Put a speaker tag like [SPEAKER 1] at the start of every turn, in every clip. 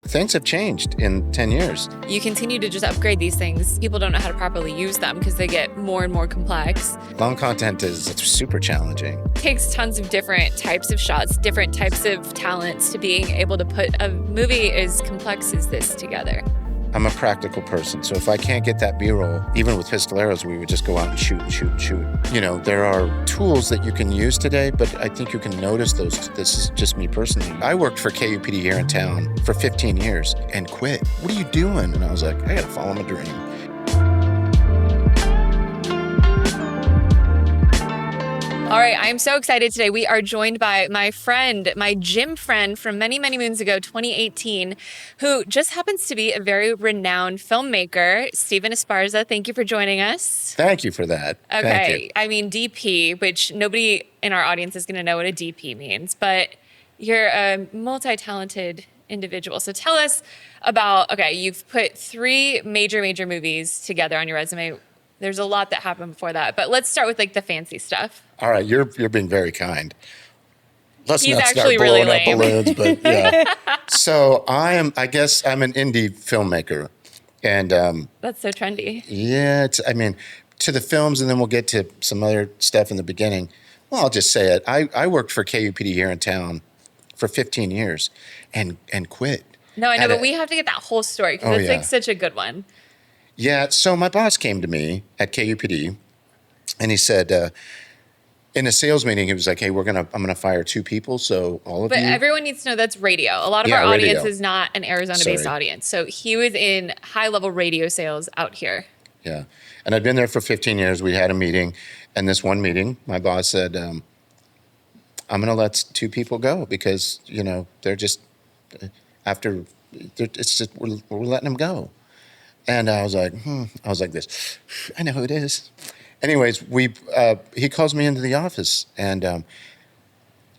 [SPEAKER 1] Things have changed in 10 years.
[SPEAKER 2] You continue to just upgrade these things. People don't know how to properly use them because they get more and more complex.
[SPEAKER 1] Long content is super challenging.
[SPEAKER 2] It takes tons of different types of shots, different types of talents to being able to put a movie as complex as this together.
[SPEAKER 1] I'm a practical person, so if I can't get that B-roll, even with Pistoleros, we would just go out and shoot. You know, there are tools that you can use today, but I think you can notice those. This is just me personally. I worked for KUPD here in town for 15 years and quit. What are you doing? And I was like, I gotta follow my dream.
[SPEAKER 2] All right, I'm so excited today. We are joined by my friend, my gym friend from many, many moons ago, 2018, who just happens to be a very renowned filmmaker, Stephen Esparza. Thank you for joining us.
[SPEAKER 1] Thank you for that.
[SPEAKER 2] Okay,
[SPEAKER 1] Thank you.
[SPEAKER 2] I mean, DP, which nobody in our audience is going to know what a DP means, but you're a multi-talented individual. So tell us about, okay, you've put 3 major movies together on your resume. There's a lot that happened before that, but let's start with like the fancy stuff.
[SPEAKER 1] All right, you're being very kind. Let's
[SPEAKER 2] He's
[SPEAKER 1] not start
[SPEAKER 2] actually
[SPEAKER 1] blowing
[SPEAKER 2] really
[SPEAKER 1] up
[SPEAKER 2] lame.
[SPEAKER 1] balloons, but yeah. So I guess I'm an indie filmmaker, and
[SPEAKER 2] That's so trendy.
[SPEAKER 1] yeah, to the films, and then we'll get to some other stuff in the beginning. Well, I'll just say it. I worked for KUPD here in town for 15 years, and quit.
[SPEAKER 2] No, I know, but we have to get that whole story because it's like such a good one.
[SPEAKER 1] Yeah, so my boss came to me at KUPD, and he said, in a sales meeting, he was like, "Hey, I'm gonna fire 2 people, so all of
[SPEAKER 2] But
[SPEAKER 1] you."
[SPEAKER 2] everyone needs to know that's radio. A lot of our
[SPEAKER 1] radio.
[SPEAKER 2] audience is not an Arizona-based
[SPEAKER 1] Sorry.
[SPEAKER 2] audience. So he was in high-level radio sales out here.
[SPEAKER 1] Yeah, and I'd been there for 15 years. We had a meeting, and this one meeting, my boss said, "I'm gonna let 2 people go because they're just it's just we're letting them go." And I was like, I was like this. I know who it is. Anyways, he calls me into the office, and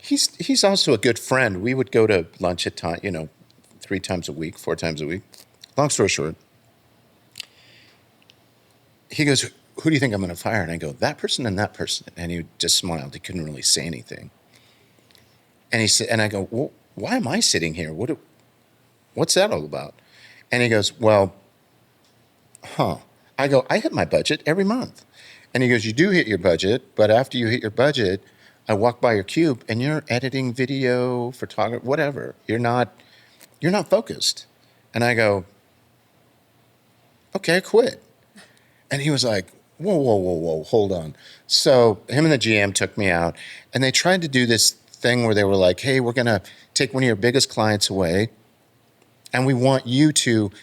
[SPEAKER 1] he's also a good friend. We would go to lunch at time, 3 times a week, 4 times a week. Long story short, he goes, "Who do you think I'm going to fire?" And I go, "That person and that person." And he just smiled. He couldn't really say anything. And he said, and I go, "Well, why am I sitting here? What's that all about?" And he goes, "Well, I go, "I hit my budget every month." And he goes, "You do hit your budget, but after you hit your budget, I walk by your cube and you're editing video, photography, whatever. You're not focused." And I go, "Okay, I quit." And he was like, whoa, hold on. So him and the GM took me out, and they tried to do this thing where they were like, "Hey, we're gonna take one of your biggest clients away, and we want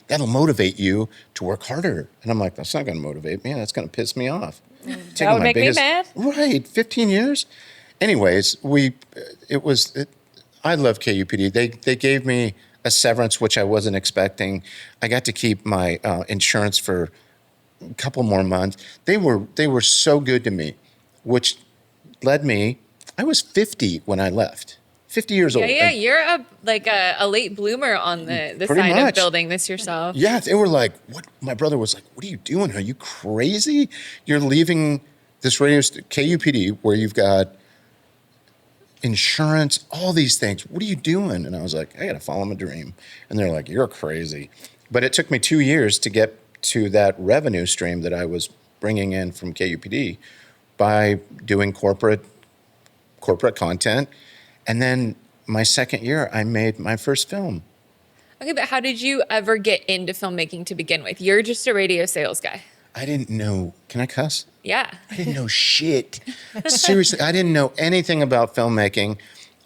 [SPEAKER 1] that'll motivate you to work harder." And I'm like, "That's not gonna motivate me. That's gonna piss me off."
[SPEAKER 2] That would make me mad.
[SPEAKER 1] Right, 15 years. Anyways, I love KUPD. They gave me a severance, which I wasn't expecting. I got to keep my insurance for a couple more months. They were so good to me, which led me, I was 50 when I left. 50 years old.
[SPEAKER 2] Yeah, you're a late bloomer on the side of building this yourself.
[SPEAKER 1] Yeah, they were like, "What?" My brother was like, "What are you doing? Are you crazy? You're leaving this radio KUPD where you've got insurance, all these things. What are you doing?" And I was like, "I got to follow my dream." And they're like, "You're crazy." But it took me 2 years to get to that revenue stream that I was bringing in from KUPD by doing corporate content. And then my second year, I made my first film.
[SPEAKER 2] Okay, but how did you ever get into filmmaking to begin with? You're just a radio sales guy.
[SPEAKER 1] I didn't know. Can I cuss?
[SPEAKER 2] Yeah.
[SPEAKER 1] I didn't know shit. Seriously, I didn't know anything about filmmaking.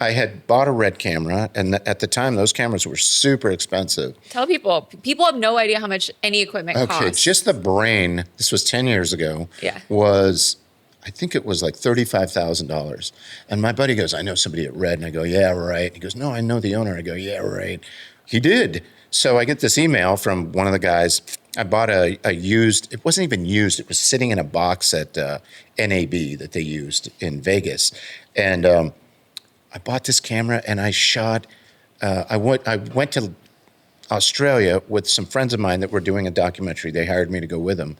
[SPEAKER 1] I had bought a red camera, and at the time, those cameras were super expensive.
[SPEAKER 2] Tell people have no idea how much any equipment costs.
[SPEAKER 1] Okay, just the brain, this was 10 years ago,
[SPEAKER 2] Yeah.
[SPEAKER 1] I think it was like $35,000. And my buddy goes, "I know somebody at Red." And I go, "Yeah, right." He goes, "No, I know the owner." I go, "Yeah, right." He did. So I get this email from one of the guys. I bought a used, it wasn't even used. It was sitting in a box at NAB that they used in Vegas. And I bought this camera and I shot, I went to Australia with some friends of mine that were doing a documentary. They hired me to go with them.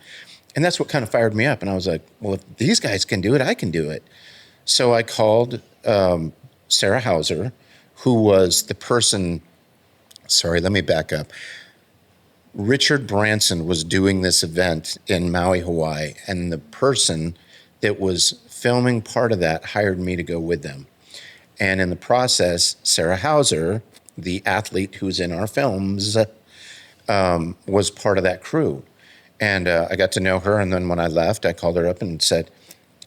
[SPEAKER 1] And that's what kind of fired me up. And I was like, well, if these guys can do it, I can do it. So I called Sarah Hauser, who was the person sorry, let me back up. Richard Branson was doing this event in Maui, Hawaii, and the person that was filming part of that hired me to go with them. And in the process, Sarah Hauser, the athlete who's in our films, was part of that crew. And I got to know her. And then when I left, I called her up and said,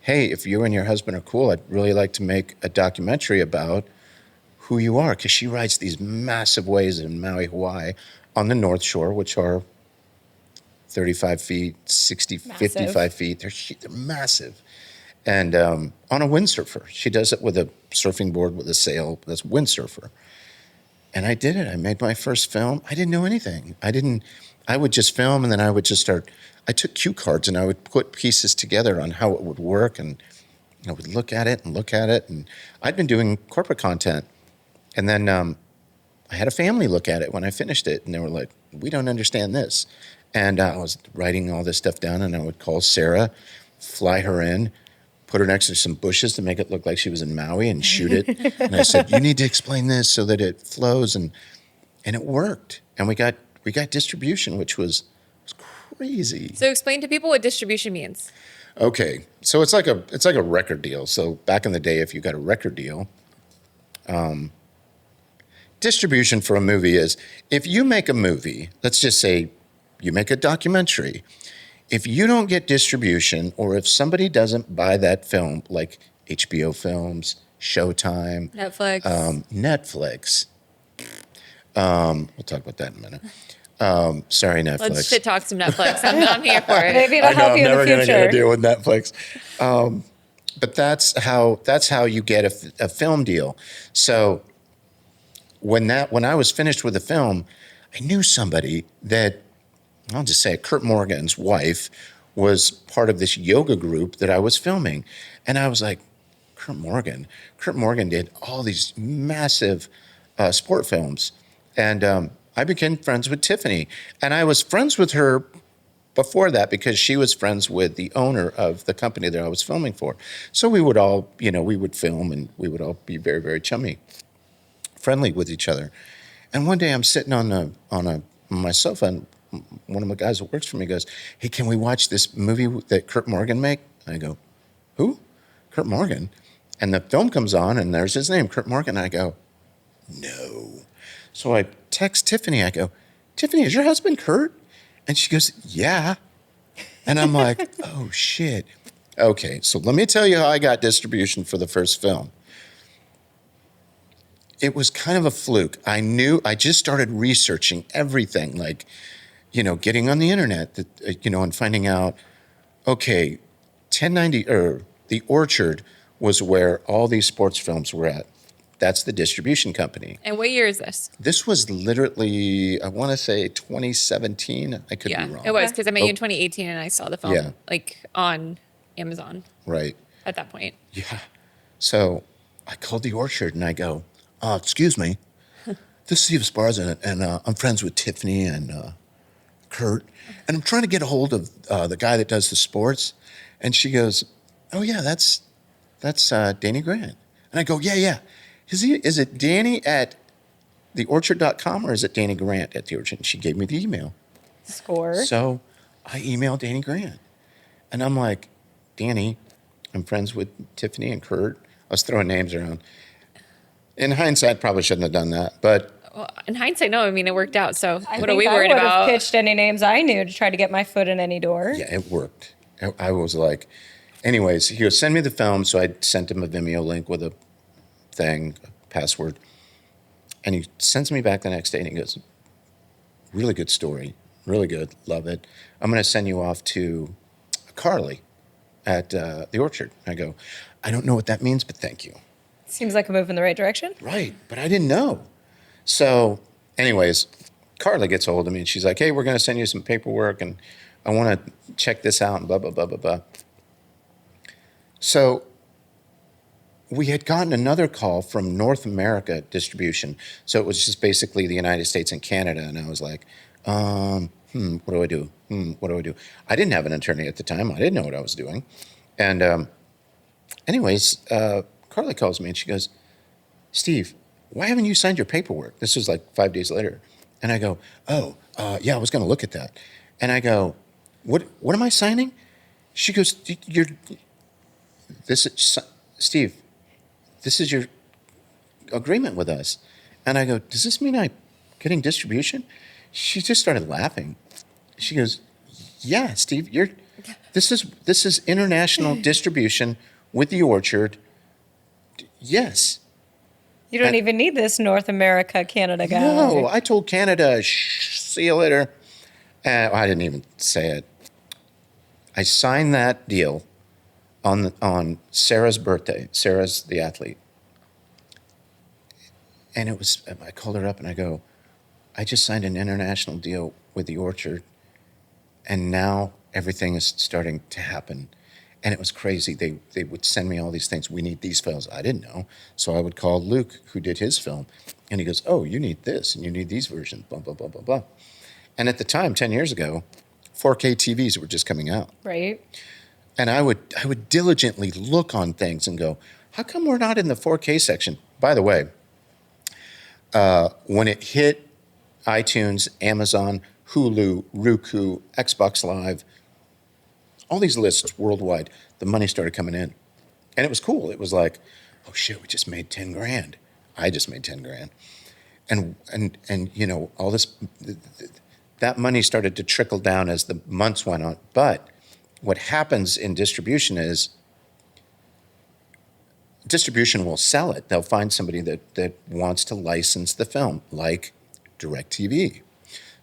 [SPEAKER 1] hey, if you and your husband are cool, I'd really like to make a documentary about who you are. Because she rides these massive waves in Maui, Hawaii on the North Shore, which are 35 feet, 60,
[SPEAKER 2] Massive.
[SPEAKER 1] 55 feet. They're massive. And on a windsurfer. She does it with a surfing board with a sail. That's windsurfer. And I did it. I made my first film. I didn't know anything. I would just film, and then I would just start. I took cue cards and I would put pieces together on how it would work, and I would look at it. And I'd been doing corporate content. And then I had a family look at it when I finished it, and they were like, we don't understand this. And I was writing all this stuff down, and I would call Sarah, fly her in, put her next to some bushes to make it look like she was in Maui, and shoot it. And I said, you need to explain this so that it flows. And it worked. And we got distribution, which was crazy.
[SPEAKER 2] So explain to people what distribution means.
[SPEAKER 1] Okay. So it's like a record deal. So back in the day, if you got a record deal, distribution for a movie is, if you make a movie, let's just say you make a documentary, if you don't get distribution, or if somebody doesn't buy that film, like HBO Films, Showtime,
[SPEAKER 2] Netflix.
[SPEAKER 1] We'll talk about that in a minute. Sorry, Netflix.
[SPEAKER 2] Let's shit talk some Netflix. I'm here for it.
[SPEAKER 3] Maybe it'll help you in the
[SPEAKER 1] I'm never going to
[SPEAKER 3] future.
[SPEAKER 1] get a deal with Netflix. But that's how you get a film deal. So when I was finished with the film, I knew somebody that, I'll just say it, Kurt Morgan's wife was part of this yoga group that I was filming. And I was like, Kurt Morgan did all these massive sport films. And I became friends with Tiffany. And I was friends with her before that because she was friends with the owner of the company that I was filming for. So we would all, we would film, and we would all be very, very chummy, friendly with each other. And one day I'm sitting on my sofa, and one of my guys that works for me goes, hey, can we watch this movie that Kurt Morgan made? And I go, who? Kurt Morgan? And the film comes on, and there's his name, Kurt Morgan. And I go, no. So I text Tiffany. I go, Tiffany, is your husband Kurt? And she goes, yeah. And I'm like, oh, shit. Okay, so let me tell you how I got distribution for the first film. It was kind of a fluke. I just started researching everything, like, getting on the internet, and finding out, okay, 1090, or the Orchard was where all these sports films were at. That's the distribution company.
[SPEAKER 2] And what year is this?
[SPEAKER 1] This was literally, I want to say 2017. I could be wrong.
[SPEAKER 2] It was, because I met you in 2018 and I saw the film
[SPEAKER 1] Yeah.
[SPEAKER 2] on Amazon
[SPEAKER 1] Right.
[SPEAKER 2] at that point.
[SPEAKER 1] Yeah. So I called the Orchard and I go, excuse me, this is Esparza, and I'm friends with Tiffany and Kurt, and I'm trying to get a hold of the guy that does the sports. And she goes, oh yeah, that's Danny Grant. And I go, yeah. Is it Danny at theorchard.com, or is it Danny Grant at the Orchard? And she gave me the email.
[SPEAKER 3] Score.
[SPEAKER 1] So I emailed Danny Grant, and I'm like, Danny, I'm friends with Tiffany and Kurt. I was throwing names around. In hindsight, probably shouldn't have done that, but
[SPEAKER 2] Well, in hindsight, no. I mean, it worked out. So
[SPEAKER 3] I
[SPEAKER 2] what are
[SPEAKER 3] think
[SPEAKER 2] we
[SPEAKER 3] I
[SPEAKER 2] worried
[SPEAKER 3] would have
[SPEAKER 2] about?
[SPEAKER 3] pitched any names I knew to try to get my foot in any door.
[SPEAKER 1] yeah, it worked. I was like, anyways, he goes, send me the film. So I sent him a Vimeo link with a thing, a password. And he sends me back the next day and he goes, really good story, really good, love it. I'm going to send you off to Carly at the Orchard. I go, I don't know what that means, but thank you.
[SPEAKER 3] Seems like a move in the right direction.
[SPEAKER 1] Right, but I didn't know. So anyways, Carly gets a hold of me and she's like, hey, we're going to send you some paperwork and I want to check this out and blah, blah, blah, blah, blah. So we had gotten another call from North America Distribution. So it was just basically the United States and Canada. And I was like, what do I do? What do I do? I didn't have an attorney at the time. I didn't know what I was doing. And anyways, Carly calls me and she goes, Steve, why haven't you signed your paperwork? This was like 5 days later. And I go, oh, yeah, I was going to look at that. And I go, what am I signing? She goes, this is, Steve, this is your agreement with us. And I go, does this mean I'm getting distribution? She just started laughing. She goes, yeah, Steve, this is international distribution with the Orchard. Yes.
[SPEAKER 3] You don't
[SPEAKER 1] And-
[SPEAKER 3] even need this North America, Canada guy.
[SPEAKER 1] No, I told Canada, shh, see you later. I didn't even say it. I signed that deal on Sarah's birthday. Sarah's the athlete. And I called her up and I go, I just signed an international deal with the Orchard, and now everything is starting to happen. And it was crazy. They would send me all these things. We need these files. I didn't know. So I would call Luke, who did his film, and he goes, oh, you need this, and you need these versions, blah, blah, blah, blah, blah. And at the time, 10 years ago, 4K TVs were just coming out.
[SPEAKER 3] Right.
[SPEAKER 1] And I would diligently look on things and go, how come we're not in the 4K section? By the way, when it hit iTunes, Amazon, Hulu, Roku, Xbox Live, all these lists worldwide, the money started coming in. And it was cool. It was like, oh shit, we just made 10 grand. I just made 10 grand. And you know, all this, that money started to trickle down as the months went on. But what happens in distribution is distribution will sell it. They'll find somebody that wants to license the film, like DirecTV.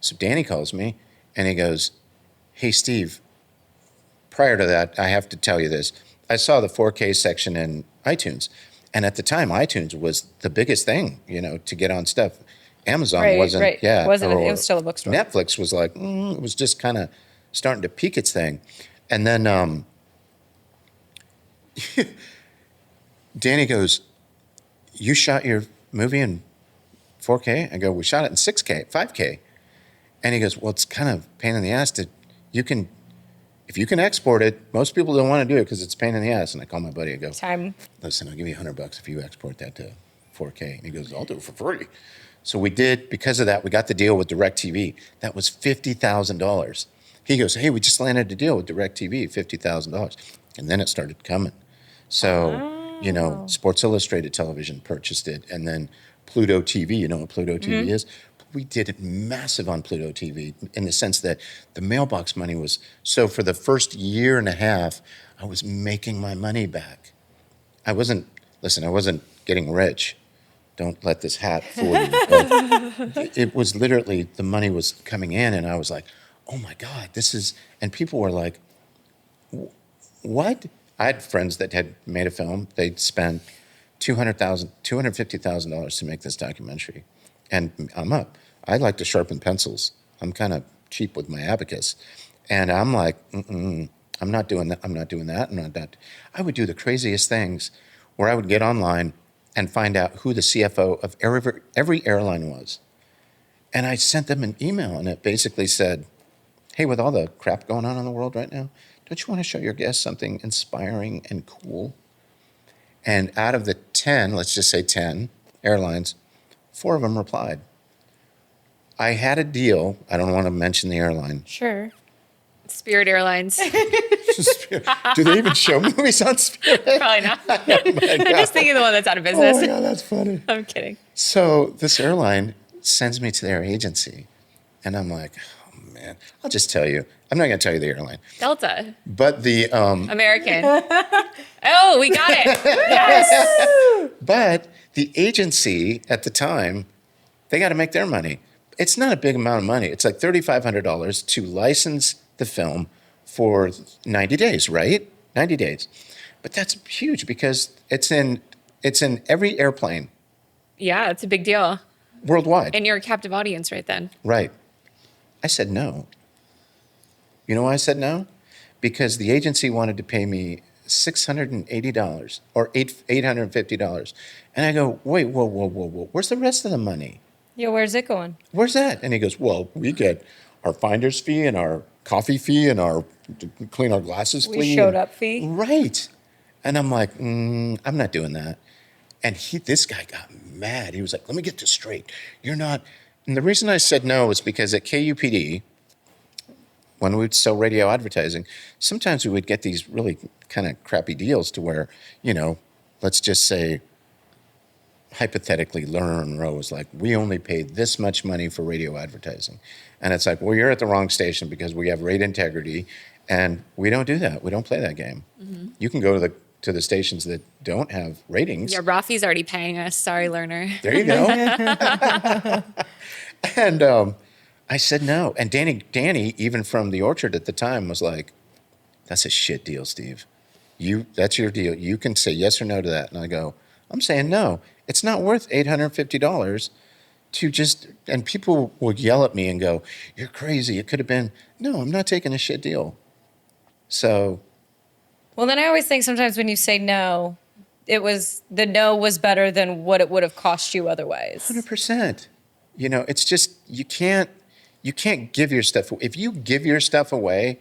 [SPEAKER 1] So Danny calls me and he goes, hey, Steve, prior to that, I have to tell you this. I saw the 4K section in iTunes. And at the time, iTunes was the biggest thing, you know, to get on stuff. Amazon
[SPEAKER 3] Right,
[SPEAKER 1] wasn't,
[SPEAKER 3] right.
[SPEAKER 1] yeah.
[SPEAKER 3] It was still a bookstore.
[SPEAKER 1] Netflix was like, it was just kind of starting to peak its thing. And then Danny goes, you shot your movie in 4K? I go, we shot it in 6K, 5K. And he goes, well, it's kind of a pain in the ass if you can export it, most people don't want to do it because it's a pain in the ass. And I call my buddy, I go,
[SPEAKER 3] Time.
[SPEAKER 1] listen, I'll give you $100 if you export that to 4K. And he goes, I'll do it for free. So we did, because of that, we got the deal with DirecTV. That was $50,000. He goes, hey, we just landed a deal with DirecTV, $50,000. And then it started coming. So, you know, Sports Illustrated Television purchased it. And then Pluto TV, you know what Pluto TV is? We did it massive on Pluto TV in the sense that the mailbox money was, so for the first year and a half, I was making my money back. I wasn't getting rich. Don't let this hat fool you. But it was literally, the money was coming in and I was like, oh my God, and people were like, what? I had friends that had made a film. They'd spent $250,000 to make this documentary. And I like to sharpen pencils. I'm kind of cheap with my abacus. And I'm like, I'm not doing that. I'm not doing that. I'm not that. I would do the craziest things where I would get online and find out who the CFO of every airline was. And I sent them an email and it basically said, hey, with all the crap going on in the world right now, don't you want to show your guests something inspiring and cool? And out of the 10, let's just say 10 airlines, 4 of them replied. I had a deal. I don't want to mention the airline.
[SPEAKER 3] Sure.
[SPEAKER 2] Spirit Airlines.
[SPEAKER 1] Do they even show movies on Spirit?
[SPEAKER 2] Probably not. I'm just thinking the one that's out of business.
[SPEAKER 1] Oh my God, that's funny.
[SPEAKER 2] I'm kidding.
[SPEAKER 1] So this airline sends me to their agency. And I'm like, oh man, I'll just tell you. I'm not going to tell you the airline.
[SPEAKER 2] Delta.
[SPEAKER 1] But the...
[SPEAKER 2] American. Oh, we got it. Yes.
[SPEAKER 1] But the agency at the time, they got to make their money. It's not a big amount of money. It's like $3,500 to license the film for 90 days, right? 90 days. But that's huge because it's in every airplane
[SPEAKER 2] Yeah, it's a big deal.
[SPEAKER 1] worldwide.
[SPEAKER 2] And you're a captive audience right then.
[SPEAKER 1] Right. I said no. You know why I said no? Because the agency wanted to pay me $680 or $850. And I go, wait, whoa. Where's the rest of the money?
[SPEAKER 3] Yeah, where's it going?
[SPEAKER 1] Where's that? And he goes, well, we get our finder's fee and our coffee fee and our clean our glasses fee.
[SPEAKER 3] We showed up fee.
[SPEAKER 1] Right. And I'm like, I'm not doing that. And this guy got mad. He was like, let me get this straight. You're not, And the reason I said no was because at KUPD, when we would sell radio advertising, sometimes we would get these really kind of crappy deals to where, let's just say, hypothetically, Lerner and Rowe was like, we only pay this much money for radio advertising. And it's like, well, you're at the wrong station because we have rate integrity, and we don't do that. We don't play that game. You can go to the stations that don't have ratings.
[SPEAKER 2] Yeah, Rafi's already paying us. Sorry, Lerner.
[SPEAKER 1] There you go. And I said no. And Danny, even from the Orchard at the time, was like, that's a shit deal, Steve. That's your deal. You can say yes or no to that. And I go, I'm saying no. It's not worth $850 to just, and people will yell at me and go, you're crazy. It could have been, no, I'm not taking a shit deal. So.
[SPEAKER 3] Well, then I always think sometimes when you say no, the no was better than what it would have cost you otherwise.
[SPEAKER 1] 100%. It's just, you can't give your stuff. If you give your stuff away,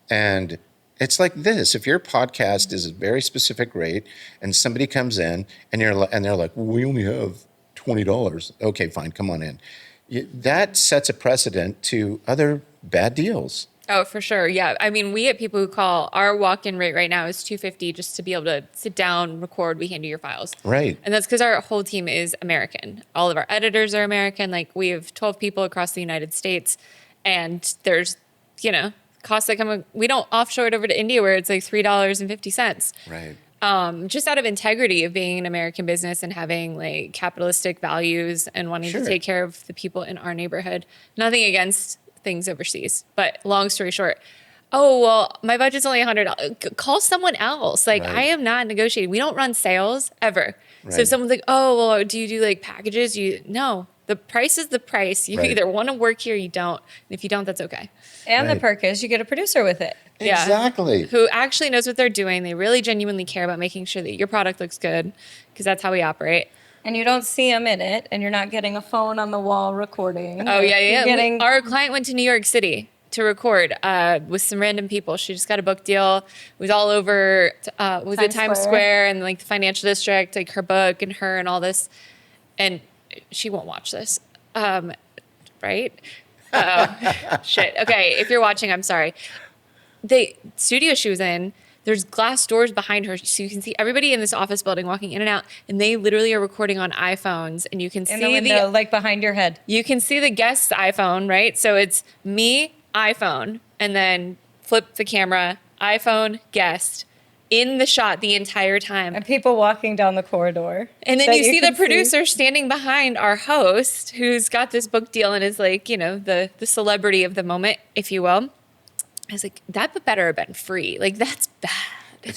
[SPEAKER 1] and it's like this, if your podcast is a very specific rate and somebody comes in and they're like, well, we only have $20. Okay, fine, come on in. That sets a precedent to other bad deals.
[SPEAKER 2] Oh, for sure. Yeah. I mean, we get people who call. Our walk-in rate right now is $250 just to be able to sit down, record, we hand you your files.
[SPEAKER 1] Right.
[SPEAKER 2] And that's because our whole team is American. All of our editors are American. Like, we have 12 people across the United States, and there's, costs that come. We don't offshore it over to India where it's like $3.50.
[SPEAKER 1] Right.
[SPEAKER 2] Just out of integrity of being an American business and having like capitalistic values and wanting to take care of the people in our neighborhood. Nothing against things overseas, but long story short, oh, well, my budget's only $100. Call someone else. Like,
[SPEAKER 1] Right.
[SPEAKER 2] I am not negotiating. We don't run sales ever. So
[SPEAKER 1] Right.
[SPEAKER 2] if someone's like, oh, well, do you do like packages? No, the price is the price. You
[SPEAKER 1] Right.
[SPEAKER 2] either want to work here or you don't. And if you don't, that's okay.
[SPEAKER 3] And the
[SPEAKER 1] Right.
[SPEAKER 3] perk is you get a producer with it.
[SPEAKER 2] Yeah.
[SPEAKER 1] Exactly.
[SPEAKER 2] Who actually knows what they're doing. They really genuinely care about making sure that your product looks good, because that's how we operate.
[SPEAKER 3] And you don't see them in it, and you're not getting a phone on the wall recording.
[SPEAKER 2] Oh, yeah.
[SPEAKER 3] You're getting,
[SPEAKER 2] Our client went to New York City to record with some random people. She just got a book deal. It was all over, was it Times Square and like the financial district, like her book and her and all this. And she won't watch this, right? Shit. Okay, if you're watching, I'm sorry. The studio she was in, there's glass doors behind her, so you can see everybody in this office building walking in and out, and they literally are recording on iPhones, and you can
[SPEAKER 3] in
[SPEAKER 2] see
[SPEAKER 3] the window, like behind your head.
[SPEAKER 2] you can see the guest's iPhone, right? So it's me, iPhone, and then flip the camera, iPhone, guest, in the shot the entire time.
[SPEAKER 3] And people walking down the corridor.
[SPEAKER 2] And then
[SPEAKER 3] that
[SPEAKER 2] you see the
[SPEAKER 3] can
[SPEAKER 2] producer standing behind our host who's got this book deal and is like, the celebrity of the moment, if you will. I was like, that better have been free. Like, that's bad.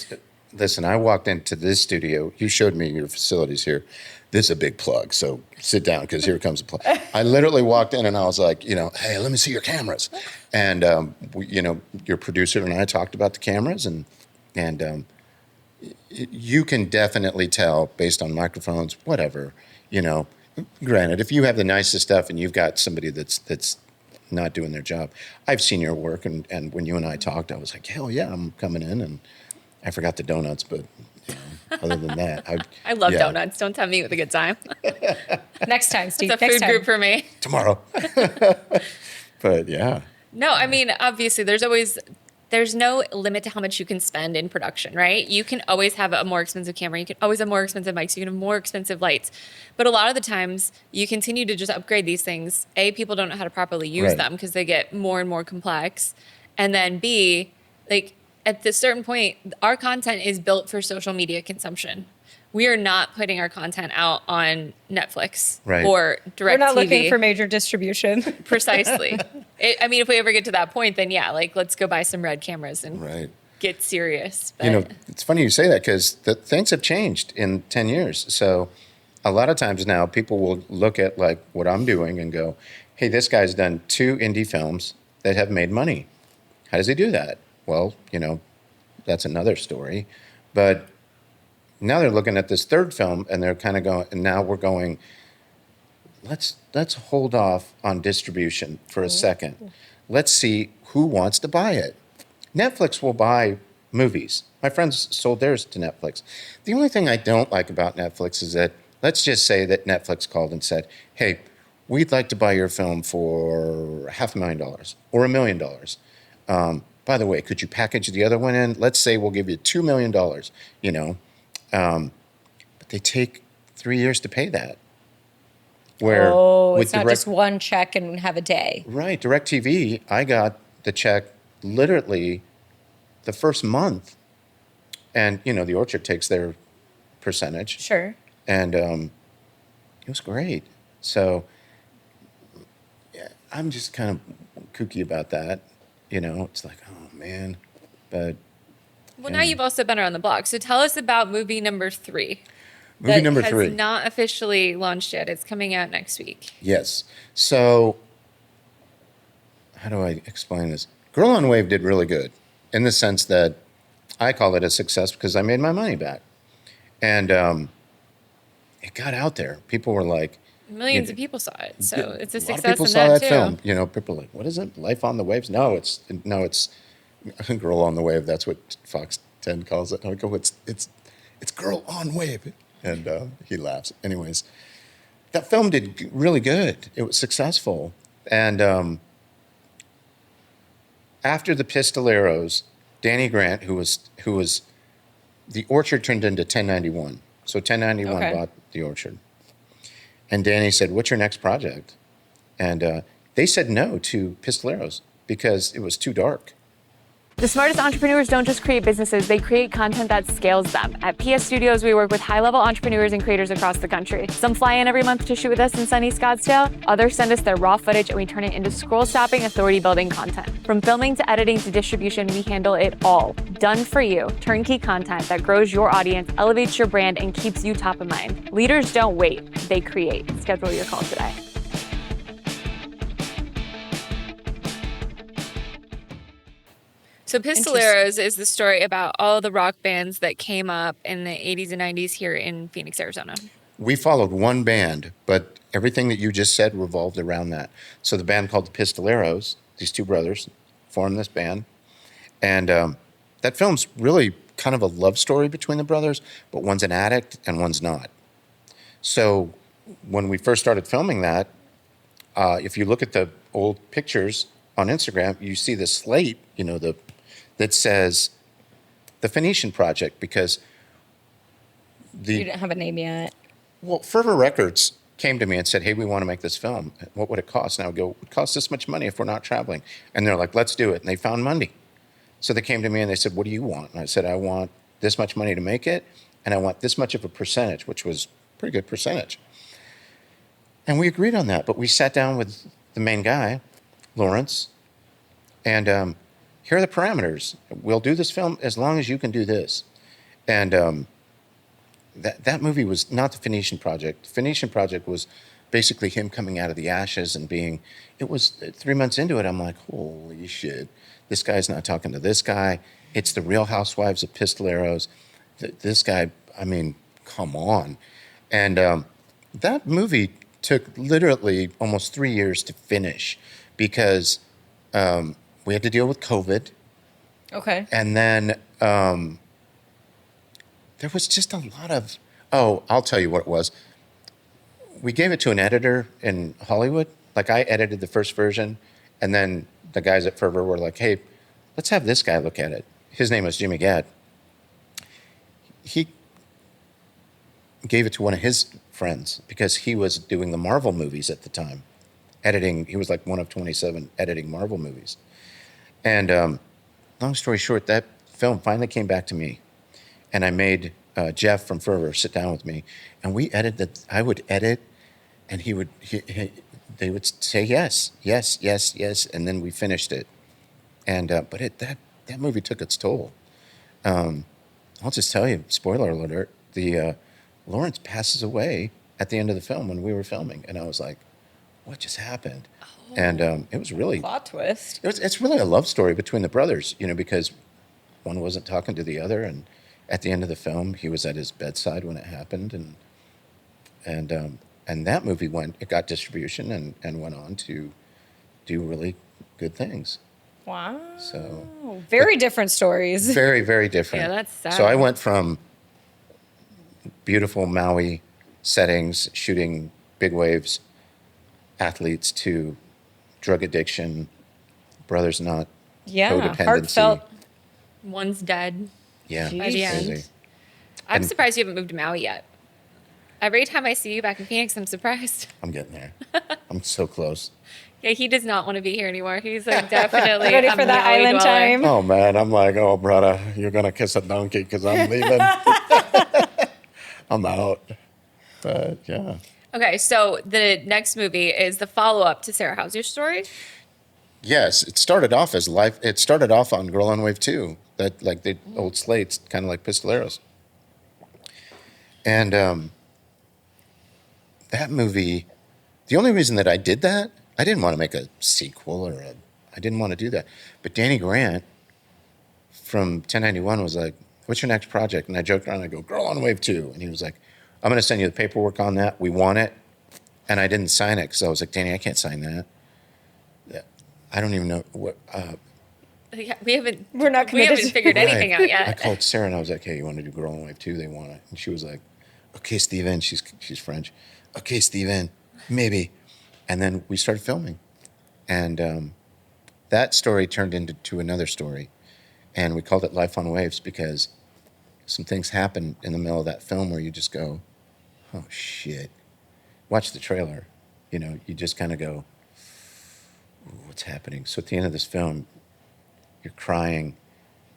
[SPEAKER 1] Listen, I walked into this studio. You showed me your facilities here. This is a big plug, so sit down because here comes a plug. I literally walked in and I was like, hey, let me see your cameras. And, your producer and I talked about the cameras, and you can definitely tell based on microphones, whatever, Granted, if you have the nicest stuff and you've got somebody that's not doing their job. I've seen your work, and when you and I talked, I was like, hell yeah, I'm coming in, and I forgot the donuts, but other than that,
[SPEAKER 2] I love donuts. Don't tell me with a good time.
[SPEAKER 3] Next time, Steve.
[SPEAKER 2] It's a
[SPEAKER 3] next
[SPEAKER 2] food
[SPEAKER 3] time.
[SPEAKER 2] group for me.
[SPEAKER 1] Tomorrow. But yeah.
[SPEAKER 2] No, I mean, obviously, there's no limit to how much you can spend in production, right? You can always have a more expensive camera. You can always have more expensive mics. You can have more expensive lights. But a lot of the times, you continue to just upgrade these things. A, people don't know how to properly use
[SPEAKER 1] Right.
[SPEAKER 2] them because they get more and more complex. And then B, like at this certain point, our content is built for social media consumption. We are not putting our content out on Netflix
[SPEAKER 1] Right.
[SPEAKER 2] or DirecTV.
[SPEAKER 3] We're not looking for major distribution.
[SPEAKER 2] Precisely. If we ever get to that point, then yeah, like let's go buy some red cameras and
[SPEAKER 1] Right.
[SPEAKER 2] get serious. But
[SPEAKER 1] It's funny you say that because things have changed in 10 years. So a lot of times now people will look at like what I'm doing and go, hey, this guy's done 2 indie films that have made money. How does he do that? Well, that's another story. But now they're looking at this 3rd film and they're kind of going, and now we're going, let's hold off on distribution for a second. Let's see who wants to buy it. Netflix will buy movies. My friends sold theirs to Netflix. The only thing I don't like about Netflix is that, let's just say that Netflix called and said, hey, we'd like to buy your film for $500,000 or $1 million. By the way, could you package the other one in? Let's say we'll give you $2 million, you know. But they take 3 years to pay that. Where
[SPEAKER 3] Oh,
[SPEAKER 1] with
[SPEAKER 3] it's not just one check and have a day.
[SPEAKER 1] Right, DirecTV, I got the check literally the first month. And, you know, the Orchard takes their percentage.
[SPEAKER 3] Sure.
[SPEAKER 1] And it was great. So yeah, I'm just kind of kooky about that. You know, it's like, oh, man. But
[SPEAKER 2] Well, now you've also been around the block. So tell us about movie number 3.
[SPEAKER 1] movie
[SPEAKER 2] That
[SPEAKER 1] number
[SPEAKER 2] has
[SPEAKER 1] 3.
[SPEAKER 2] not officially launched yet. It's coming out next week.
[SPEAKER 1] Yes. So how do I explain this? Girl on Wave did really good in the sense that I call it a success because I made my money back. And it got out there. People were like,
[SPEAKER 2] Millions of people saw it. So it's a
[SPEAKER 1] lot of
[SPEAKER 2] success
[SPEAKER 1] people
[SPEAKER 2] in
[SPEAKER 1] saw
[SPEAKER 2] that,
[SPEAKER 1] that
[SPEAKER 2] too.
[SPEAKER 1] film. You know, people were like, what is it? Life on the Waves? No, it's Girl on the Wave. That's what Fox 10 calls it. I go, it's Girl on Wave. And he laughs. Anyways, that film did really good. It was successful. And after the Pistoleros, Danny Grant, who was the Orchard turned into 1091. So 1091
[SPEAKER 3] Okay.
[SPEAKER 1] bought the Orchard. And Danny said, what's your next project? And they said no to Pistoleros because it was too dark.
[SPEAKER 2] The smartest entrepreneurs don't just create businesses, they create content that scales them. At PS Studios, we work with high-level entrepreneurs and creators across the country. Some fly in every month to shoot with us in sunny Scottsdale. Others send us their raw footage and we turn it into scroll-stopping, authority-building content. From filming to editing to distribution, we handle it all. Done for you. Turnkey content that grows your audience, elevates your brand, and keeps you top of mind. Leaders don't wait, they create. Schedule your call today. So Pistoleros is the story about all the rock bands that came up in the 80s and 90s here in Phoenix, Arizona.
[SPEAKER 1] We followed one band, but everything that you just said revolved around that. So the band called the Pistoleros, these two brothers, formed this band. And that film's really kind of a love story between the brothers, but one's an addict and one's not. So when we first started filming that, if you look at the old pictures on Instagram, you see the slate, you know, that says the Phoenician Project, because
[SPEAKER 3] You didn't have a name yet.
[SPEAKER 1] well, Fervor Records came to me and said, hey, we want to make this film. What would it cost? And I would go, it would cost this much money if we're not traveling. And they're like, let's do it. And they found money. So they came to me and they said, what do you want? And I said, I want this much money to make it, and I want this much of a percentage, which was a pretty good percentage. And we agreed on that. But we sat down with the main guy, Lawrence, and here are the parameters. We'll do this film as long as you can do this. And that movie was not the Phoenician Project. The Phoenician Project was basically him coming out of the ashes and being, it was 3 months into it, I'm like, holy shit, this guy's not talking to this guy. It's the Real Housewives of Pistoleros. This guy, I mean, come on. And that movie took literally almost 3 years to finish because we had to deal with COVID.
[SPEAKER 3] Okay.
[SPEAKER 1] And then there was just a lot of, oh, I'll tell you what it was. We gave it to an editor in Hollywood. Like, I edited the first version, and then the guys at Fervor were like, hey, let's have this guy look at it. His name was Jimmy Gadd. He gave it to one of his friends because he was doing the Marvel movies at the time. Editing, he was like one of 27 editing Marvel movies. And long story short, that film finally came back to me. And I made Jeff from Fervor sit down with me, and we edited. I would edit, and they would say yes, yes, yes, yes, and then we finished it. And but that movie took its toll. I'll just tell you, spoiler alert: the Lawrence passes away at the end of the film when we were filming, and I was like, "What just happened?" Oh. And it was really
[SPEAKER 3] Plot twist.
[SPEAKER 1] it's really a love story between the brothers, you know, because one wasn't talking to the other, and at the end of the film, he was at his bedside when it happened, and that movie it got distribution and went on to do really good things.
[SPEAKER 3] Wow.
[SPEAKER 1] So
[SPEAKER 3] Very different stories.
[SPEAKER 1] very, very different.
[SPEAKER 2] Yeah, that's sad.
[SPEAKER 1] So I went from beautiful Maui settings, shooting big waves, athletes to drug addiction, brothers not
[SPEAKER 3] Yeah,
[SPEAKER 1] codependency.
[SPEAKER 3] heartfelt.
[SPEAKER 2] One's dead.
[SPEAKER 1] Yeah,
[SPEAKER 2] By the
[SPEAKER 1] it's
[SPEAKER 2] end.
[SPEAKER 1] crazy.
[SPEAKER 2] I'm
[SPEAKER 1] And-
[SPEAKER 2] surprised you haven't moved to Maui yet. Every time I see you back in Phoenix, I'm surprised.
[SPEAKER 1] I'm getting there. I'm so close.
[SPEAKER 2] Yeah, he does not want to be here anymore. He's like definitely
[SPEAKER 3] Ready
[SPEAKER 2] a
[SPEAKER 3] for that
[SPEAKER 2] Maui
[SPEAKER 3] island
[SPEAKER 2] dweller.
[SPEAKER 3] time.
[SPEAKER 1] Oh man, I'm like, oh brother, you're gonna kiss a donkey because I'm leaving. I'm out. But yeah.
[SPEAKER 2] Okay, so the next movie is the follow-up to Sarah Hauser's story.
[SPEAKER 1] Yes, it started off as life. It started off on Girl on Wave 2, that like the old slates, kind of like Pistoleros. And that movie, the only reason that I did that, I didn't want to make a sequel I didn't want to do that. But Danny Grant from 1091 was like, "What's your next project?" And I joked around. I go, "Girl on Wave 2," and he was like, "I'm going to send you the paperwork on that. We want it." And I didn't sign it because I was like, "Danny, I can't sign that. Yeah, I don't even know what."
[SPEAKER 2] Yeah, we haven't.
[SPEAKER 3] We're not
[SPEAKER 2] We haven't
[SPEAKER 3] committed.
[SPEAKER 2] figured anything out
[SPEAKER 1] I
[SPEAKER 2] yet.
[SPEAKER 1] called Sarah and I was like, "Hey, you want to do Girl on Wave 2? They want it." And she was like, "Okay, Steven." She's French. "Okay, Steven, maybe." And then we started filming, and that story turned into another story, and we called it Life on Waves because some things happen in the middle of that film where you just go, "Oh shit!" Watch the trailer, you just kind of go, "Ooh, what's happening?" So at the end of this film, you're crying,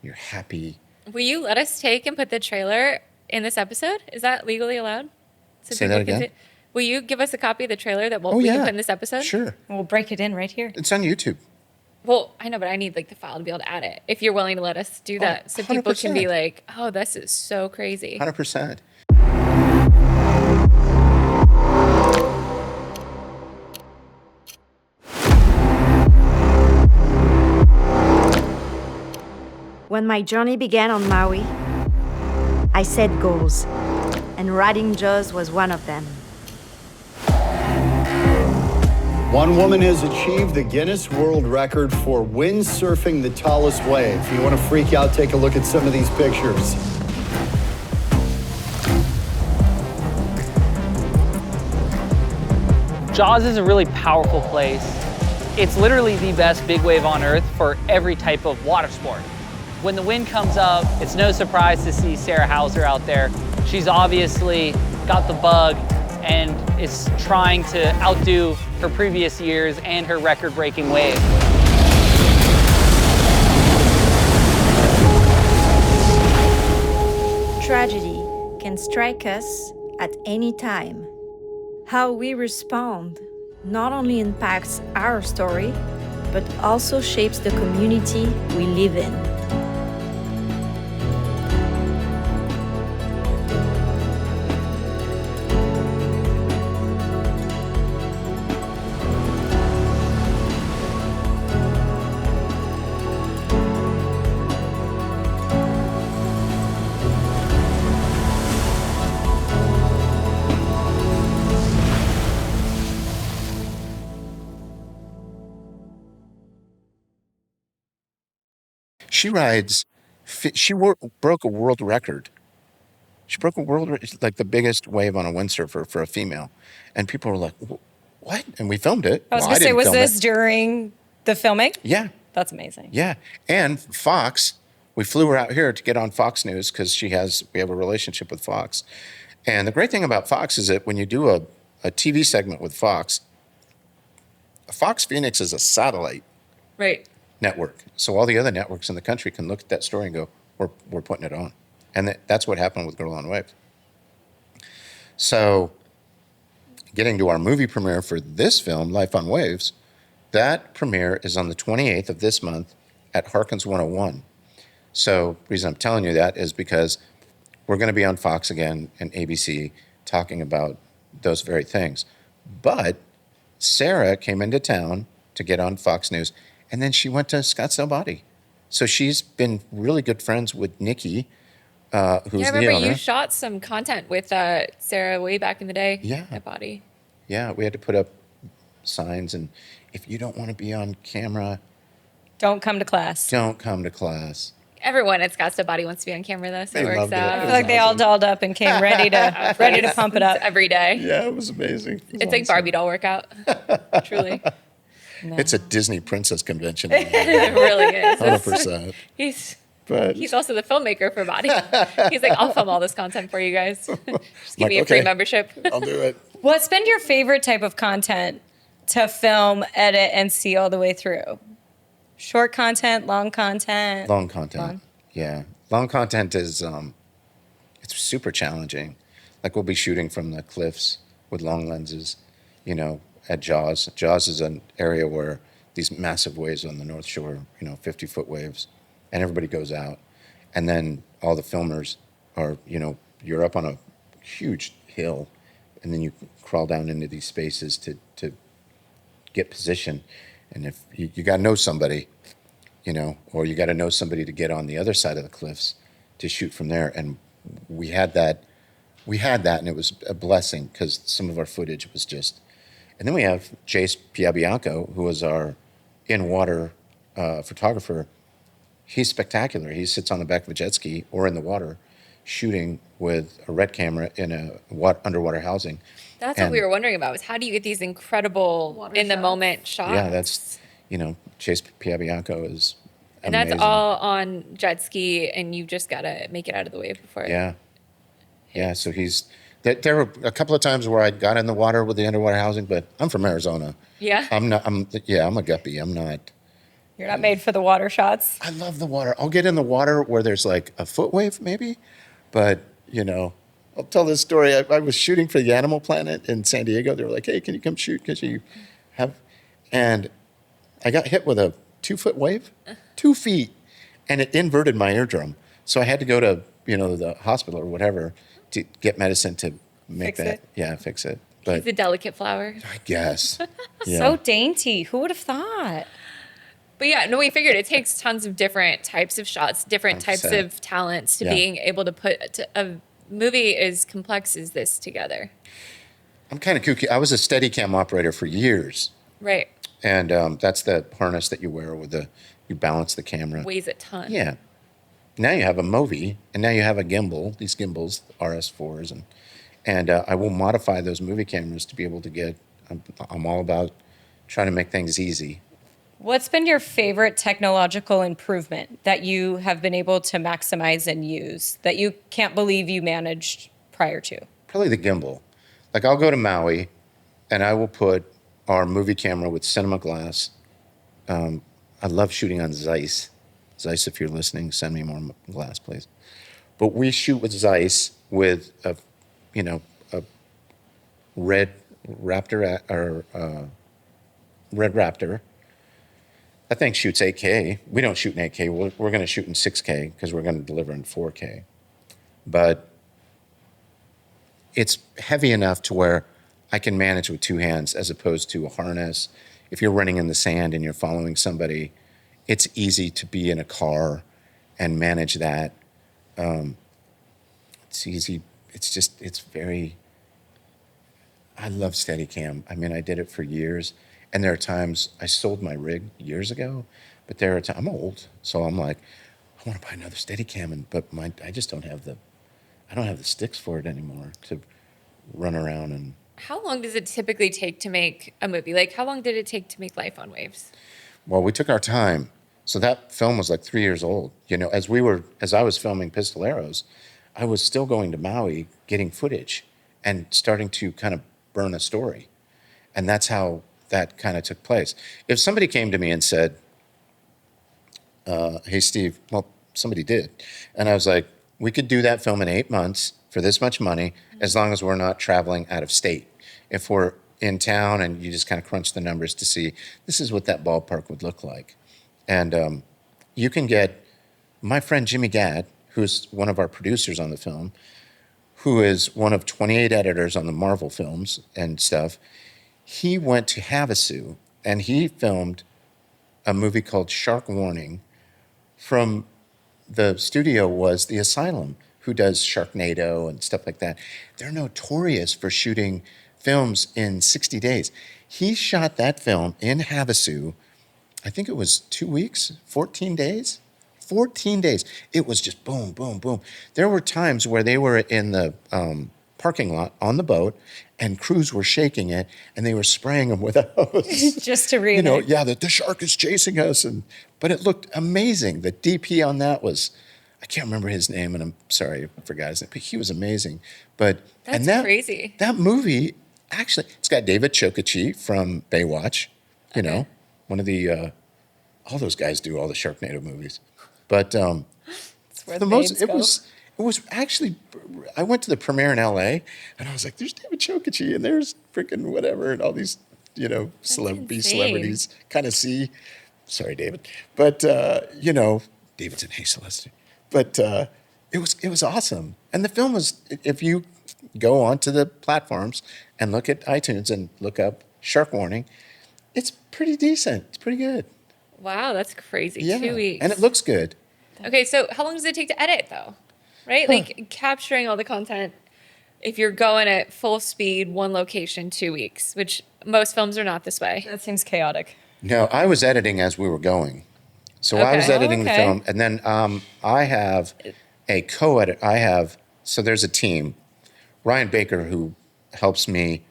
[SPEAKER 1] you're happy.
[SPEAKER 2] Will you let us take and put the trailer in this episode? Is that legally allowed? So
[SPEAKER 1] Say
[SPEAKER 2] people
[SPEAKER 1] that
[SPEAKER 2] can
[SPEAKER 1] again?
[SPEAKER 2] Will you give us a copy of the trailer that
[SPEAKER 1] Oh
[SPEAKER 2] we
[SPEAKER 1] yeah,
[SPEAKER 2] can put in this episode?
[SPEAKER 1] Sure.
[SPEAKER 3] We'll break it in right here.
[SPEAKER 1] It's on YouTube.
[SPEAKER 2] Well, I know, but I need like the file to be able to add it. If you're willing to let us do that, so people can be
[SPEAKER 1] 100%.
[SPEAKER 2] like, "Oh, this is so crazy."
[SPEAKER 1] 100%.
[SPEAKER 4] When my journey began on Maui, I set goals, and riding Jaws was one of them.
[SPEAKER 5] One woman has achieved the Guinness World Record for windsurfing the tallest wave. If you want to freak out, take a look at some of these pictures.
[SPEAKER 6] Jaws is a really powerful place. It's literally the best big wave on Earth for every type of water sport. When the wind comes up, it's no surprise to see Sarah Hauser out there. She's obviously got the bug and is trying to outdo her previous years and her record-breaking wave.
[SPEAKER 4] Tragedy can strike us at any time. How we respond not only impacts our story, but also shapes the community we live in.
[SPEAKER 1] She rides, broke a world record. She broke a like the biggest wave on a windsurfer for a female. And people were like, "What?" And we filmed it.
[SPEAKER 3] I was
[SPEAKER 1] Well,
[SPEAKER 3] going to say,
[SPEAKER 1] didn't
[SPEAKER 3] was
[SPEAKER 1] film
[SPEAKER 3] this
[SPEAKER 1] it.
[SPEAKER 3] during the filming?
[SPEAKER 1] Yeah,
[SPEAKER 3] That's amazing.
[SPEAKER 1] yeah. And Fox, we flew her out here to get on Fox News because we have a relationship with Fox. And the great thing about Fox is that when you do a TV segment with Fox Phoenix is a satellite
[SPEAKER 2] Right.
[SPEAKER 1] network. So all the other networks in the country can look at that story and go, we're putting it on. And that's what happened with Girl on Waves. So getting to our movie premiere for this film, Life on Waves, that premiere is on the 28th of this month at Harkins 101. So the reason I'm telling you that is because we're going to be on Fox again and ABC talking about those very things. But Sarah came into town to get on Fox News, and then she went to Scottsdale Body. So she's been really good friends with Nikki, who's
[SPEAKER 2] Yeah, I
[SPEAKER 1] the
[SPEAKER 2] remember
[SPEAKER 1] owner.
[SPEAKER 2] you shot some content with Sarah way back in the day.
[SPEAKER 1] Yeah.
[SPEAKER 2] At Body.
[SPEAKER 1] Yeah, we had to put up signs, and if you don't want to be on camera,
[SPEAKER 3] Don't come to class.
[SPEAKER 1] don't come to class.
[SPEAKER 2] Everyone at Scottsdale Body wants to be on camera, though, so
[SPEAKER 1] They
[SPEAKER 2] it works
[SPEAKER 1] loved it.
[SPEAKER 2] out.
[SPEAKER 3] I feel like they all dolled up and came ready to pump it up.
[SPEAKER 2] Every day.
[SPEAKER 1] Yeah, it was amazing. It was
[SPEAKER 2] It's like
[SPEAKER 1] awesome.
[SPEAKER 2] Barbie doll workout. Truly.
[SPEAKER 1] It's a Disney princess convention.
[SPEAKER 2] It really is.
[SPEAKER 1] 100%. But
[SPEAKER 2] He's also the filmmaker for Body. He's like, I'll film all this content for you guys. Just give me a free
[SPEAKER 1] okay.
[SPEAKER 2] membership.
[SPEAKER 1] I'll do it.
[SPEAKER 3] What's been your favorite type of content to film, edit, and see all the way through? Short content, long content?
[SPEAKER 1] Long content.
[SPEAKER 3] Long.
[SPEAKER 1] Yeah. Long content is it's super challenging. Like we'll be shooting from the cliffs with long lenses, at Jaws. Jaws is an area where these massive waves on the North Shore, 50-foot waves, and everybody goes out. And then all the filmers are, you're up on a huge hill, and then you crawl down into these spaces to get position. And if you got to know somebody, or you got to know somebody to get on the other side of the cliffs to shoot from there. And we had that, and it was a blessing because some of our footage was just. And then we have Jace Piabianco, who was our in-water photographer. He's spectacular. He sits on the back of a jet ski or in the water, shooting with a red camera in a underwater housing.
[SPEAKER 2] That's what we were wondering about, was how do you get these incredible in-the-moment shots?
[SPEAKER 1] Yeah, that's, Chase Piabianco is
[SPEAKER 2] And
[SPEAKER 1] amazing.
[SPEAKER 2] that's all on jet ski, and you just got to make it out of the wave before.
[SPEAKER 1] Yeah. Yeah, so there were a couple of times where I got in the water with the underwater housing, but I'm from Arizona.
[SPEAKER 2] Yeah?
[SPEAKER 1] I'm a guppy. I'm not.
[SPEAKER 3] You're not made for the water shots.
[SPEAKER 1] I love the water. I'll get in the water where there's like a foot wave maybe, but I'll tell this story. I was shooting for the Animal Planet in San Diego. They were like, hey, can you come shoot? Because you have, and I got hit with a 2-foot wave, 2 feet, and it inverted my eardrum. So I had to go to, the hospital or whatever to get medicine to make
[SPEAKER 3] Fix
[SPEAKER 1] that.
[SPEAKER 3] it.
[SPEAKER 1] Yeah, fix it. But
[SPEAKER 2] He's a delicate flower.
[SPEAKER 1] I guess. Yeah.
[SPEAKER 3] So dainty. Who would have thought?
[SPEAKER 2] But yeah, no, we figured it takes tons of different types of shots, different types
[SPEAKER 1] 100%.
[SPEAKER 2] of talents to
[SPEAKER 1] Yeah.
[SPEAKER 2] being able to put a movie as complex as this together.
[SPEAKER 1] I'm kind of kooky. I was a Steadicam operator for years.
[SPEAKER 2] Right.
[SPEAKER 1] And that's the harness that you wear you balance the camera.
[SPEAKER 2] Weighs a ton.
[SPEAKER 1] Yeah. Now you have a Movi, and now you have a gimbal, these gimbals, RS4s, and I will modify those movie cameras to be able to get, I'm all about trying to make things easy.
[SPEAKER 3] What's been your favorite technological improvement that you have been able to maximize and use that you can't believe you managed prior to?
[SPEAKER 1] Probably the gimbal. Like I'll go to Maui, and I will put our movie camera with cinema glass. I love shooting on Zeiss. Zeiss, if you're listening, send me more glass, please. But we shoot with Zeiss with a red Raptor Red Raptor. That thing shoots 8K. We don't shoot in 8K. We're going to shoot in 6K because we're going to deliver in 4K. But it's heavy enough to where I can manage with 2 hands as opposed to a harness. If you're running in the sand and you're following somebody, it's easy to be in a car and manage that. It's easy. It's very, I love Steadicam. I mean, I did it for years. And there are times, I sold my rig years ago, but there are times, I'm old. So I'm like, I want to buy another Steadicam, but I just don't have the sticks for it anymore to run around and.
[SPEAKER 2] How long does it typically take to make a movie? Like, how long did it take to make Life on Waves?
[SPEAKER 1] Well, we took our time. So that film was like 3 years old. As I was filming Pistoleros, I was still going to Maui, getting footage and starting to kind of burn a story. And that's how that kind of took place. If somebody came to me and said, hey, Steve, well, somebody did. And I was like, we could do that film in 8 months for this much money, as long as we're not traveling out of state. If we're in town and you just kind of crunch the numbers to see, this is what that ballpark would look like. And you can get my friend Jimmy Gadd, who's one of our producers on the film, who is one of 28 editors on the Marvel films and stuff. He went to Havasu and he filmed a movie called Shark Warning. From the studio was The Asylum, who does Sharknado and stuff like that. They're notorious for shooting films in 60 days. He shot that film in Havasu, I think it was 2 weeks, 14 days. 14 days. It was just boom, boom, boom. There were times where they were in the parking lot on the boat, and crews were shaking it, and they were spraying them with a hose.
[SPEAKER 3] Just to reenact.
[SPEAKER 1] The shark is chasing us, but it looked amazing. The DP on that was, I can't remember his name, and I'm sorry I forgot his name, but he was amazing. But
[SPEAKER 2] That's crazy.
[SPEAKER 1] That movie actually, it's got David Chokachi from Baywatch, one of the all those guys do all the Sharknado movies, but
[SPEAKER 3] That's where
[SPEAKER 1] the
[SPEAKER 3] the
[SPEAKER 1] most
[SPEAKER 3] babes
[SPEAKER 1] it
[SPEAKER 3] go.
[SPEAKER 1] was actually, I went to the premiere in L.A. and I was like, there's David Chokachi and there's freaking whatever and all these
[SPEAKER 2] insane.
[SPEAKER 1] celebrities kind of see. Sorry, David, but David's in Hey Celeste, but it was awesome, and the film was, if you go onto the platforms and look at iTunes and look up Shark Warning, it's pretty decent. It's pretty good.
[SPEAKER 2] Wow, that's crazy.
[SPEAKER 1] Yeah,
[SPEAKER 2] 2 weeks.
[SPEAKER 1] and it looks good.
[SPEAKER 2] Okay, so how long does it take to edit though? Right? Like capturing all the content, if you're going at full speed, one location, 2 weeks, which most films are not this way.
[SPEAKER 3] That seems chaotic.
[SPEAKER 1] No, I was editing as we were going. So I was
[SPEAKER 2] Okay.
[SPEAKER 1] editing the
[SPEAKER 3] Okay.
[SPEAKER 1] film, and then I have a co-edit. So there's a team. Ryan Baker, who helps me,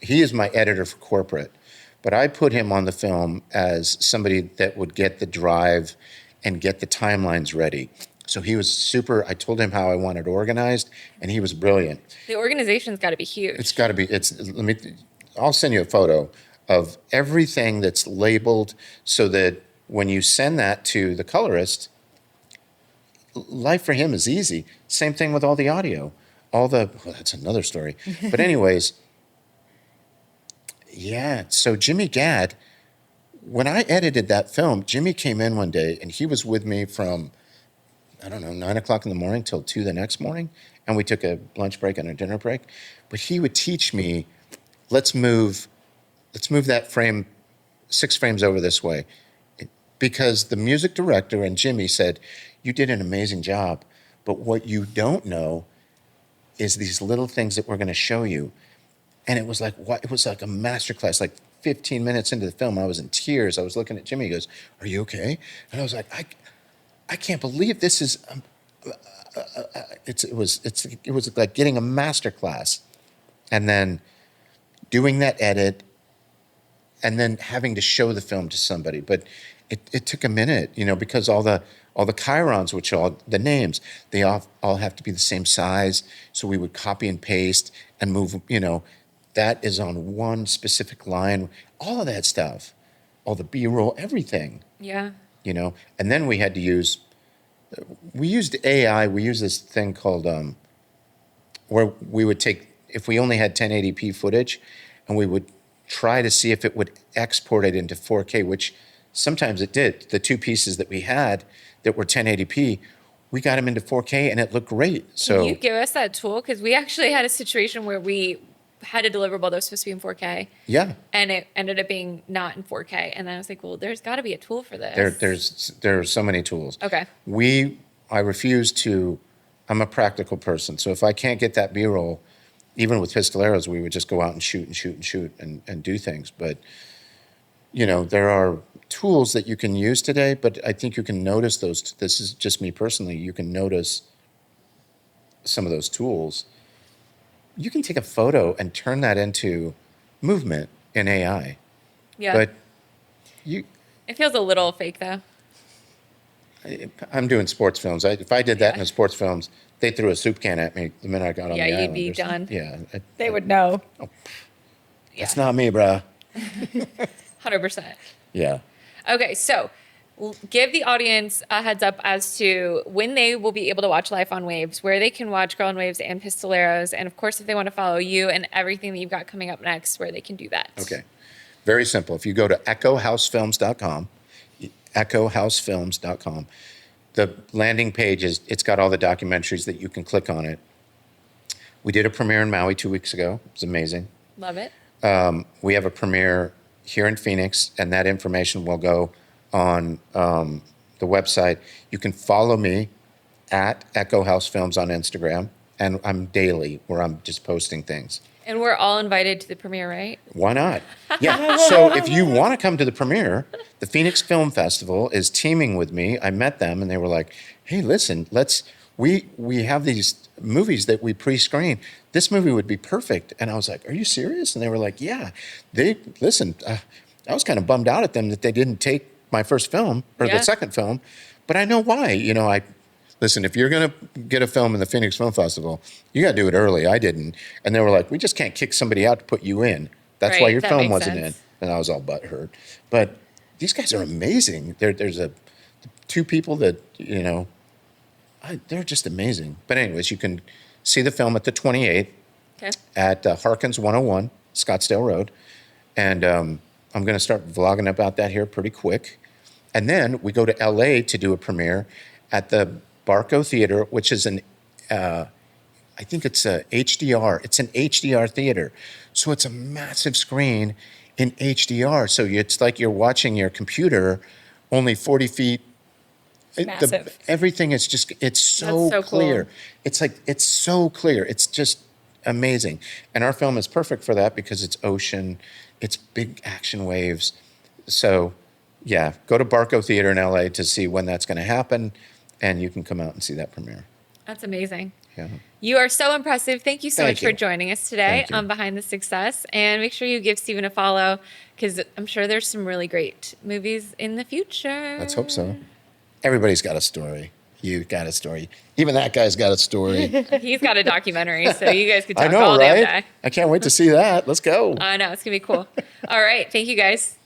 [SPEAKER 1] he is my editor for corporate, but I put him on the film as somebody that would get the drive and get the timelines ready. So he was super, I told him how I wanted organized, and he was brilliant.
[SPEAKER 2] The organization's got to be huge.
[SPEAKER 1] It's got to be, I'll send you a photo of everything that's labeled so that when you send that to the colorist, life for him is easy. Same thing with all the audio. That's another story. But anyways, yeah, so Jimmy Gadd, when I edited that film, Jimmy came in one day and he was with me from, I don't know, 9 o'clock in the morning till 2 the next morning. And we took a lunch break and a dinner break. But he would teach me, let's move that frame 6 frames over this way. Because the music director and Jimmy said, you did an amazing job, but what you don't know is these little things that we're going to show you. And it was like, what? It was like a masterclass. Like 15 minutes into the film, I was in tears. I was looking at Jimmy. He goes, "Are you okay?" And I was like, I can't believe this is. It was like getting a masterclass, and then doing that edit, and then having to show the film to somebody. But it took a minute, because all the chirons, which are the names, they all have to be the same size. So we would copy and paste and move, that is on one specific line, all of that stuff, all the B-roll, everything,
[SPEAKER 2] Yeah.
[SPEAKER 1] And then we had to we used AI, we used this thing called, where we would take, if we only had 1080p footage, and we would try to see if it would export it into 4K, which sometimes it did. The 2 pieces that we had that were 1080p, we got them into 4K and it looked great. So
[SPEAKER 2] Can you give us that tool? Because we actually had a situation where we had a deliverable that was supposed to be in 4K.
[SPEAKER 1] yeah,
[SPEAKER 2] And it ended up being not in 4K. And then I was like, well, there's got to be a tool for this.
[SPEAKER 1] there are so many tools.
[SPEAKER 2] Okay.
[SPEAKER 1] I refuse to, I'm a practical person. So if I can't get that B-roll, even with Pistoleros, we would just go out and shoot and do things. But, there are tools that you can use today, but I think you can notice those. This is just me personally. You can notice some of those tools. You can take a photo and turn that into movement in AI.
[SPEAKER 2] Yeah.
[SPEAKER 1] But
[SPEAKER 2] It feels a little fake though.
[SPEAKER 1] I'm doing sports films. If I did that in
[SPEAKER 2] Yeah.
[SPEAKER 1] the sports films, they threw a soup can at me the minute I got on
[SPEAKER 2] Yeah,
[SPEAKER 1] the
[SPEAKER 2] you'd
[SPEAKER 1] island.
[SPEAKER 2] be
[SPEAKER 1] or something.
[SPEAKER 2] done.
[SPEAKER 1] Yeah.
[SPEAKER 3] They would know.
[SPEAKER 1] That's not me, bruh.
[SPEAKER 2] 100%.
[SPEAKER 1] Yeah.
[SPEAKER 2] Okay, so give the audience a heads up as to when they will be able to watch Life on Waves, where they can watch Girl on Waves and Pistoleros, and of course, if they want to follow you and everything that you've got coming up next, where they can do that.
[SPEAKER 1] Okay. Very simple. If you go to EchoHouseFilms.com, EchoHouseFilms.com, the landing page it's got all the documentaries that you can click on it. We did a premiere in Maui 2 weeks ago. It was amazing.
[SPEAKER 2] Love it.
[SPEAKER 1] We have a premiere here in Phoenix, and that information will go on the website. You can follow me at EchoHouse Films on Instagram, and I'm daily where I'm just posting things.
[SPEAKER 2] And we're all invited to the premiere, right?
[SPEAKER 1] Why not? Yeah. So if you want to come to the premiere, the Phoenix Film Festival is teaming with me. I met them and they were like, "Hey, listen, we have these movies that we pre-screen. This movie would be perfect." And I was like, "Are you serious?" And they were like, "Yeah." I was kind of bummed out at them that they didn't take my first film or
[SPEAKER 2] Yeah.
[SPEAKER 1] the second film, but I know why. Listen, if you're going to get a film in the Phoenix Film Festival, you got to do it early. I didn't. And they were like, "We just can't kick somebody out to put you in. That's why
[SPEAKER 2] Right,
[SPEAKER 1] your
[SPEAKER 2] that
[SPEAKER 1] film
[SPEAKER 2] makes
[SPEAKER 1] wasn't
[SPEAKER 2] sense.
[SPEAKER 1] in." And I was all butthurt. But these guys are amazing. There's two people that, they're just amazing. But anyways, you can see the film at the 28th
[SPEAKER 2] Okay.
[SPEAKER 1] at Harkins 101, Scottsdale Road. And I'm going to start vlogging about that here pretty quick. And then we go to LA to do a premiere at the Barco Theater, which is I think it's a HDR. It's an HDR theater. So it's a massive screen in HDR. So it's like you're watching your computer only 40 feet.
[SPEAKER 3] Massive.
[SPEAKER 1] Everything is just, it's so,
[SPEAKER 2] That's so
[SPEAKER 1] clear.
[SPEAKER 2] cool.
[SPEAKER 1] It's so clear. It's just amazing. And our film is perfect for that because it's ocean, it's big action waves. So yeah, go to Barco Theater in LA to see when that's going to happen. And you can come out and see that premiere.
[SPEAKER 2] That's amazing.
[SPEAKER 1] Yeah.
[SPEAKER 2] You are so impressive. Thank you so
[SPEAKER 1] Thank
[SPEAKER 2] much
[SPEAKER 1] you.
[SPEAKER 2] for joining us today
[SPEAKER 1] Thank you.
[SPEAKER 2] on Behind the Success. And make sure you give Steven a follow because I'm sure there's some really great movies in the future.
[SPEAKER 1] Let's hope so. Everybody's got a story. You got a story. Even that guy's got a story.
[SPEAKER 2] He's got a documentary, so you guys could
[SPEAKER 1] I
[SPEAKER 2] talk
[SPEAKER 1] know,
[SPEAKER 2] all damn
[SPEAKER 1] right?
[SPEAKER 2] day.
[SPEAKER 1] I can't wait to see that. Let's go.
[SPEAKER 2] I know, it's going to be cool. All right. Thank you guys.